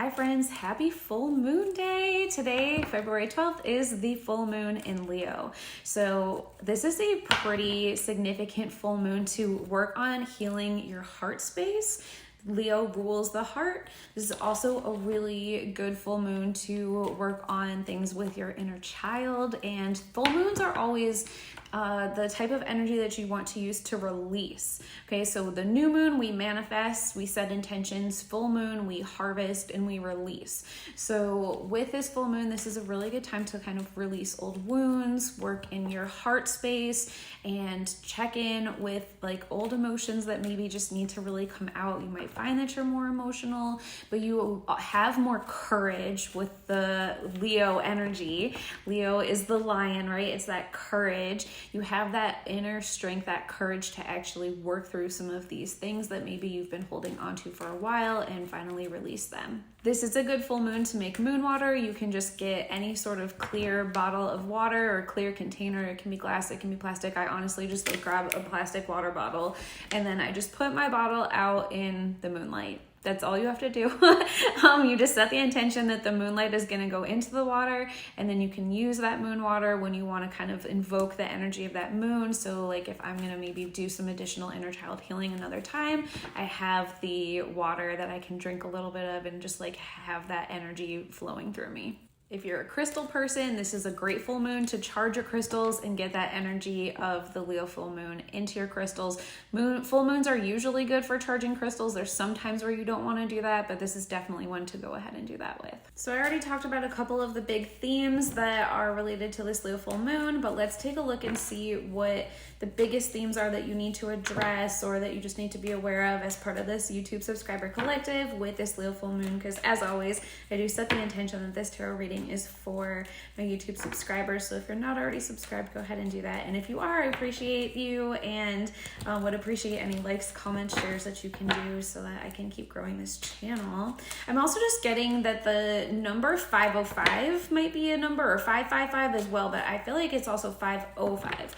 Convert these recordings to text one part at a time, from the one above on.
Hi friends, happy full moon day. Today, February 12th, is the full moon in Leo. So this is a pretty significant full moon to work on healing your heart space. Leo rules the heart. This is also a really good full moon to work on things with your inner child. And full moons are always the type of energy that you want to use to release. Okay, so the new moon, we manifest, we set intentions. Full moon, we harvest and we release. So with this full moon, this is a really good time to kind of release old wounds, work in your heart space, and check in with like old emotions that maybe just need to really come out. You might find that you're more emotional, but you have more courage with the Leo energy. Leo is the lion, right? It's that courage. You have that inner strength, that courage to actually work through some of these things that maybe you've been holding onto for a while and finally release them. This is a good full moon to make moon water. You can just get any sort of clear bottle of water or clear container. It can be glass, it can be plastic. I honestly just like grab a plastic water bottle and then I just put my bottle out in the moonlight. That's all you have to do. You just set the intention that the moonlight is going to go into the water, and then you can use that moon water when you want to kind of invoke the energy of that moon. So like if I'm going to maybe do some additional inner child healing another time, I have the water that I can drink a little bit of and just like have that energy flowing through me. If you're a crystal person, this is a great full moon to charge your crystals and get that energy of the Leo full moon into your crystals. Full moons are usually good for charging crystals. There's some times where you don't want to do that, but this is definitely one to go ahead and do that with. So I already talked about a couple of the big themes that are related to this Leo full moon, but let's take a look and see what the biggest themes are that you need to address or that you just need to be aware of as part of this YouTube subscriber collective with this Leo full moon. Because as always, I do set the intention that this tarot reading is for my YouTube subscribers. So if you're not already subscribed, go ahead and do that. And if you are, I appreciate you and would appreciate any likes, comments, shares that you can do so that I can keep growing this channel. I'm also just getting that the number 505 might be a number, or 555 as well, but I feel like it's also 505.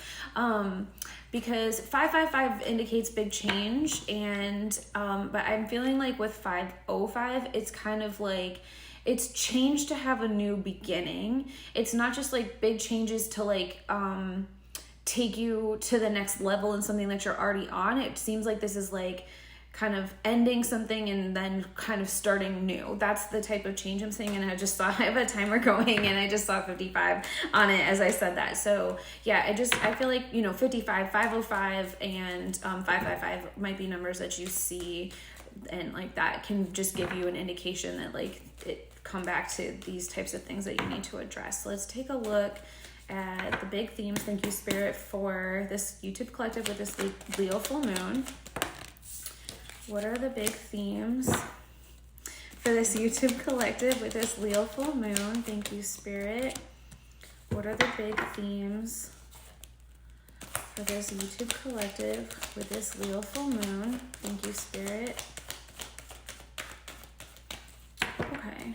Because 555 indicates big change, and but I'm feeling like with 505, it's kind of like it's change to have a new beginning. It's not just like big changes to like take you to the next level in something that you're already on. It seems like this is like kind of ending something and then kind of starting new. That's the type of change I'm seeing. And I just saw, I have a timer going and I just saw 55 on it as I said that. So yeah, I feel like, 55, 505 and 555 might be numbers that you see, and like that can just give you an indication that like it come back to these types of things that you need to address. So let's take a look at the big themes. Thank you, Spirit, for this YouTube collective with this Leo full moon. What are the big themes for this YouTube collective with this Leo full moon? Thank you, Spirit. What are the big themes for this YouTube collective with this Leo full moon? Thank you, Spirit. Okay.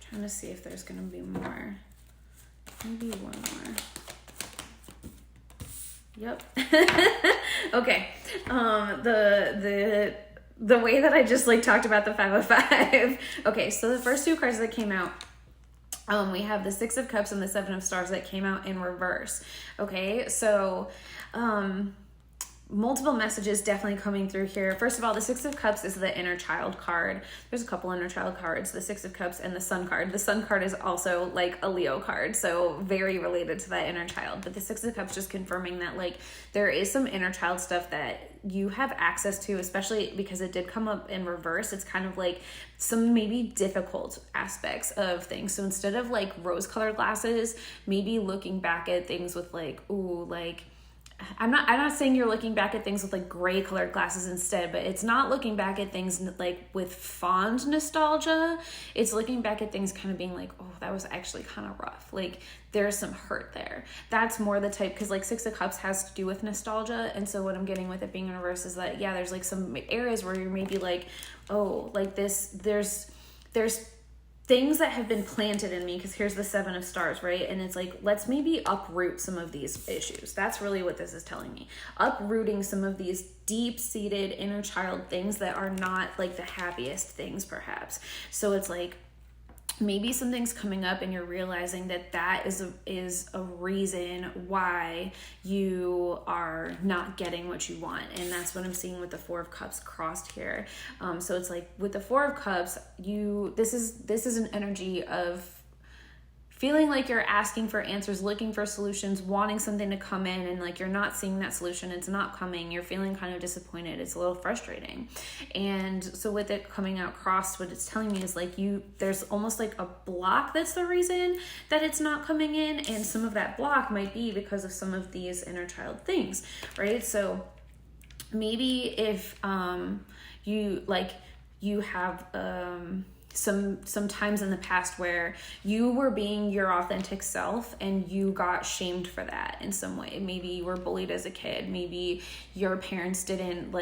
Trying to see if there's going to be more. Maybe one more. Yep. Okay. The way that I just like talked about the 505. Okay, so the first two cards that came out, we have the 6 of Cups and the 7 of Stars that came out in reverse. Okay, so multiple messages definitely coming through here. First of all, the 6 of Cups is the inner child card. There's a couple inner child cards, the 6 of Cups and the Sun card. The Sun card is also like a Leo card, so very related to that inner child. But the 6 of Cups just confirming that like there is some inner child stuff that you have access to, especially because it did come up in reverse. It's kind of like some maybe difficult aspects of things. So instead of like rose-colored glasses, maybe looking back at things with like, ooh, like I'm not saying you're looking back at things with like gray colored glasses instead, but it's not looking back at things like with fond nostalgia. It's looking back at things kind of being like, oh, that was actually kind of rough. Like there's some hurt there. That's more the type, because like 6 of Cups has to do with nostalgia. And so what I'm getting with it being in reverse is that, yeah, there's like some areas where you're maybe like, oh, like this, there's things that have been planted in me, because here's the 7 of stars, right? And it's like, let's maybe uproot some of these issues. That's really what this is telling me. Uprooting some of these deep-seated inner child things that are not like the happiest things, perhaps. So it's like, maybe something's coming up and you're realizing that that is a reason why you are not getting what you want. And that's what I'm seeing with the 4 of Cups crossed here. So it's like with the 4 of Cups, this is an energy of feeling like you're asking for answers, looking for solutions, wanting something to come in, and like you're not seeing that solution, it's not coming, you're feeling kind of disappointed, it's a little frustrating. And so with it coming out crossed, what it's telling me is like there's almost like a block that's the reason that it's not coming in, and some of that block might be because of some of these inner child things, right? So maybe if you have some times in the past where you were being your authentic self and you got shamed for that in some way. Maybe you were bullied as a kid. Maybe your parents didn't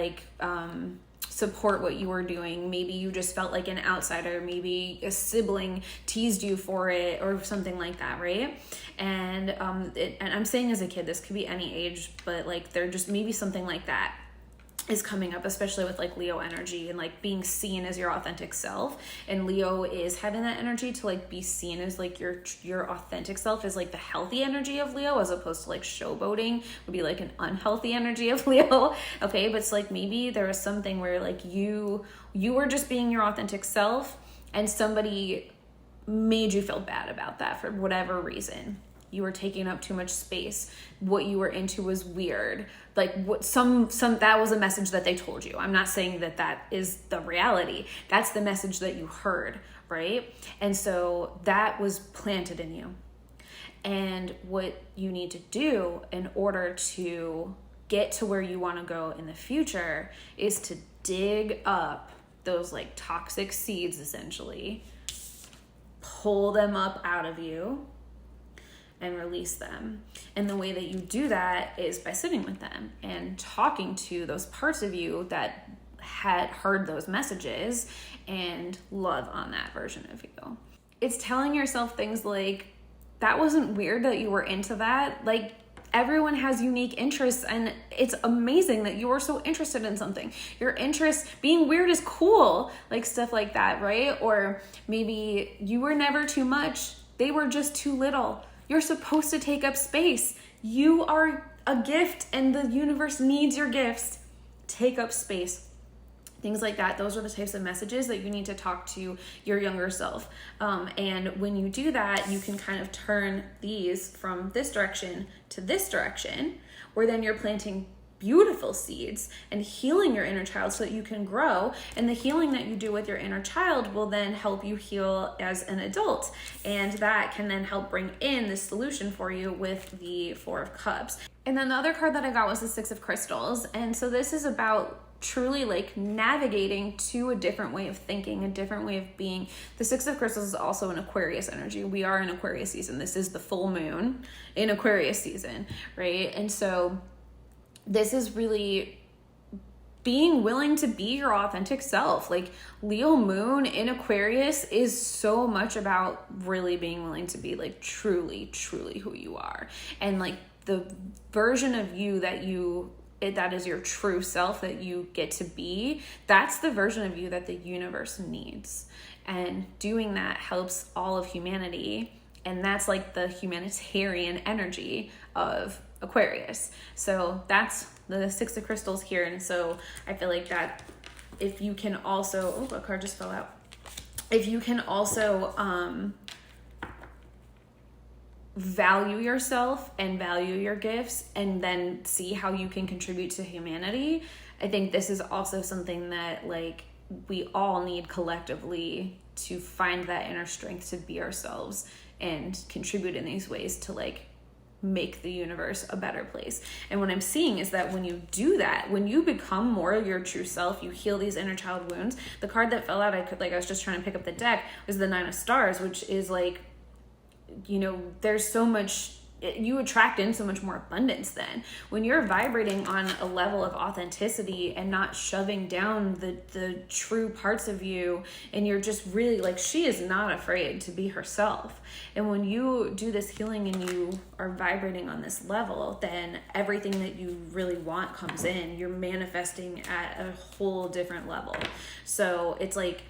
support what you were doing. Maybe you just felt like an outsider. Maybe a sibling teased you for it or something like that, right? And and I'm saying as a kid, this could be any age, but like they're just maybe something like that is coming up, especially with like Leo energy and like being seen as your authentic self. And Leo is having that energy to like be seen as like your authentic self is like the healthy energy of Leo, as opposed to like showboating would be like an unhealthy energy of Leo. Okay, but it's like maybe there was something where like you were just being your authentic self and somebody made you feel bad about that for whatever reason. You were taking up too much space. What you were into was weird. Like what that was a message that they told you. I'm not saying that is the reality. That's the message that you heard, right? And so that was planted in you. And what you need to do in order to get to where you want to go in the future is to dig up those like toxic seeds, essentially, pull them up out of you, and release them. And the way that you do that is by sitting with them and talking to those parts of you that had heard those messages and love on that version of you. It's telling yourself things like, that wasn't weird that you were into that. Like, everyone has unique interests, and it's amazing that you are so interested in something. Your interest, being weird is cool, like stuff like that, right? Or maybe you were never too much, they were just too little. You're supposed to take up space. You are a gift and the universe needs your gifts. Take up space. Things like that. Those are the types of messages that you need to talk to your younger self. And when you do that, you can kind of turn these from this direction to this direction, where then you're planting beautiful seeds and healing your inner child so that you can grow. And the healing that you do with your inner child will then help you heal as an adult. And that can then help bring in the solution for you with the 4 of Cups. And then the other card that I got was the 6 of Crystals. And so this is about truly like navigating to a different way of thinking, a different way of being. The 6 of Crystals is also an Aquarius energy. We are in Aquarius season. This is the full moon in Aquarius season, right? And so this is really being willing to be your authentic self. Like Leo moon in Aquarius is so much about really being willing to be like truly who you are. And like the version of you that is your true self that you get to be, that's the version of you that the universe needs. And doing that helps all of humanity. And that's like the humanitarian energy of Aquarius. So that's the 6 of Crystals here. And so I feel like that if you can also, a card just fell out. If you can also value yourself and value your gifts and then see how you can contribute to humanity, I think this is also something that like we all need collectively to find that inner strength to be ourselves and contribute in these ways to like make the universe a better place. And what I'm seeing is that when you do that, when you become more your true self, you heal these inner child wounds. The card that fell out, I was just trying to pick up the deck, was the 9 of Stars, which is like, you know, there's so much you attract in so much more abundance then. When you're vibrating on a level of authenticity and not shoving down the true parts of you, and you're just really like, she is not afraid to be herself. And when you do this healing and you are vibrating on this level, then everything that you really want comes in. You're manifesting at a whole different level. So it's like,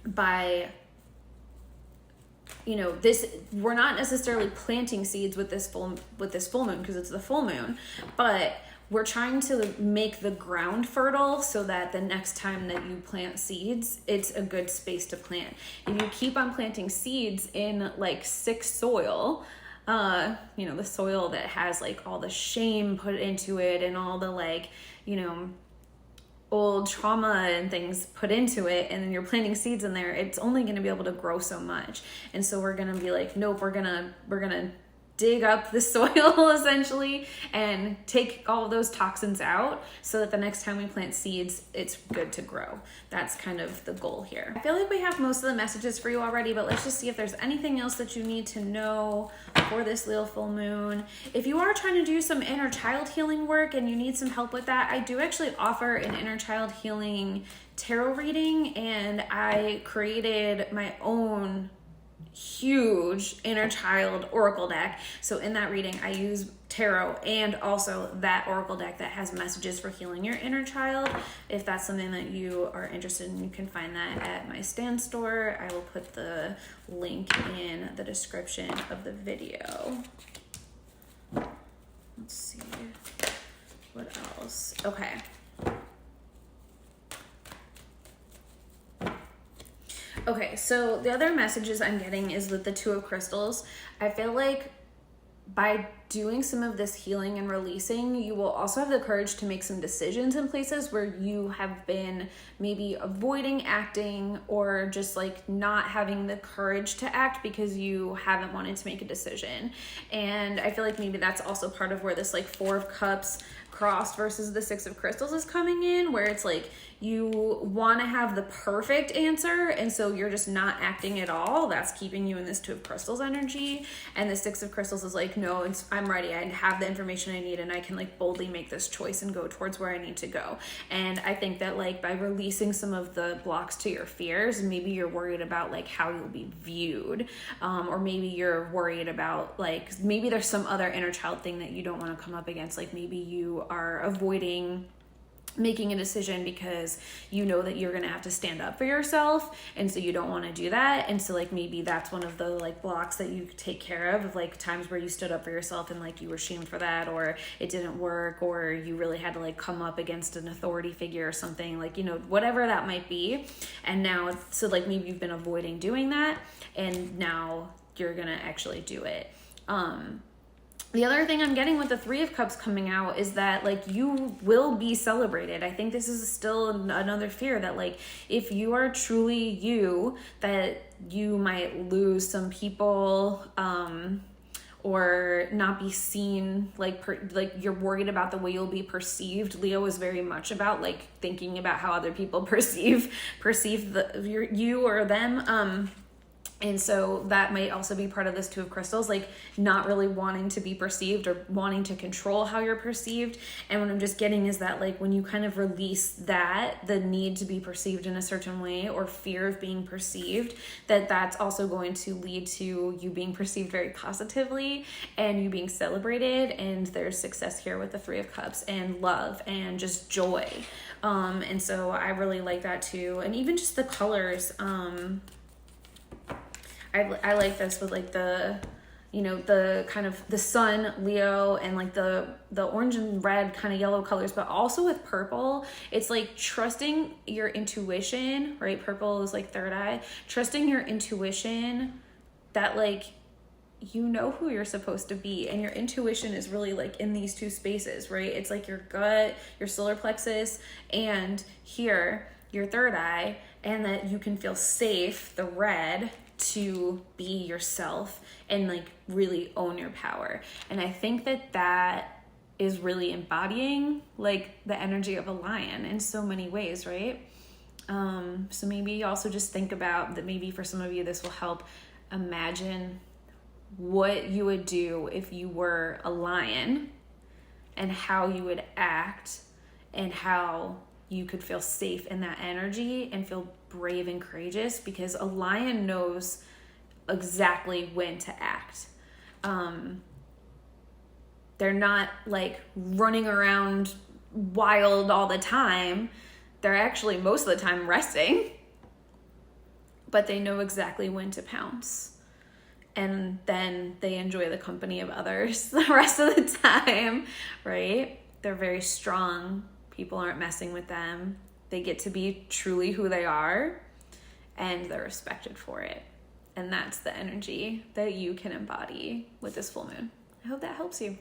by, you know, this, we're not necessarily planting seeds with this full moon because it's the full moon, but we're trying to make the ground fertile so that the next time that you plant seeds, it's a good space to plant. If you keep on planting seeds in like sick soil, you know, the soil that has like all the shame put into it and all the like, you know, old trauma and things put into it, and then you're planting seeds in there, it's only going to be able to grow so much. And so we're going to be like, nope, we're going to dig up the soil essentially and take all of those toxins out so that the next time we plant seeds, it's good to grow. That's kind of the goal here. I feel like we have most of the messages for you already, but let's just see if there's anything else that you need to know for this Leo full moon. If you are trying to do some inner child healing work and you need some help with that, I do actually offer an inner child healing tarot reading, and I created my own huge inner child oracle deck. So in that reading, I use tarot and also that oracle deck that has messages for healing your inner child. If that's something that you are interested in, you can find that at my stan.store. I will put the link in the description of the video. Let's see what else. Okay. Okay, so the other messages I'm getting is with the Two of Crystals. I feel like by doing some of this healing and releasing, you will also have the courage to make some decisions in places where you have been maybe avoiding acting or just like not having the courage to act because you haven't wanted to make a decision. And I feel like maybe that's also part of where this like Four of Cups crossed versus the Six of Crystals is coming in, where it's like you want to have the perfect answer, and so you're just not acting at all. That's keeping you in this Two of Crystals energy. And the Six of Crystals is like, no, I'm ready. I have the information I need, and I can like boldly make this choice and go towards where I need to go. And I think that like by releasing some of the blocks to your fears, maybe you're worried about like how you'll be viewed, or maybe you're worried about like, maybe there's some other inner child thing that you don't want to come up against. Like maybe you are avoiding making a decision because you know that you're going to have to stand up for yourself, and so you don't want to do that. And so like maybe that's one of the like blocks that you take care of like times where you stood up for yourself and like you were shamed for that, or it didn't work, or you really had to like come up against an authority figure or something, like, you know, whatever that might be. And now so like maybe you've been avoiding doing that, and now you're going to actually do it. The other thing I'm getting with the Three of Cups coming out is that like you will be celebrated. I think this is still another fear that like if you are truly you, that you might lose some people, or not be seen, like you're worried about the way you'll be perceived. Leo is very much about like thinking about how other people perceive you or them. And so that might also be part of this Two of Crystals, like not really wanting to be perceived or wanting to control how you're perceived. And what I'm just getting is that like when you kind of release that, the need to be perceived in a certain way or fear of being perceived, that's also going to lead to you being perceived very positively and you being celebrated. And there's success here with the Three of Cups and love and just joy. And so I really like that too. And even just the colors, I like this with like the, you know, the kind of the sun, Leo, and like the orange and red kind of yellow colors, but also with purple. It's like trusting your intuition, right? Purple is like third eye. Trusting your intuition that like, you know who you're supposed to be, and your intuition is really like in these two spaces, right? It's like your gut, your solar plexus, and here, your third eye, and that you can feel safe, the red, to be yourself and like really own your power. And I think that is really embodying like the energy of a lion in so many ways, right? So maybe you also just think about that, maybe for some of you this will help imagine what you would do if you were a lion and how you would act and how you could feel safe in that energy and feel brave and courageous, because a lion knows exactly when to act. They're not like running around wild all the time. They're actually most of the time resting, but they know exactly when to pounce. And then they enjoy the company of others the rest of the time, right? They're very strong. People aren't messing with them. They get to be truly who they are, and they're respected for it. And that's the energy that you can embody with this full moon. I hope that helps you.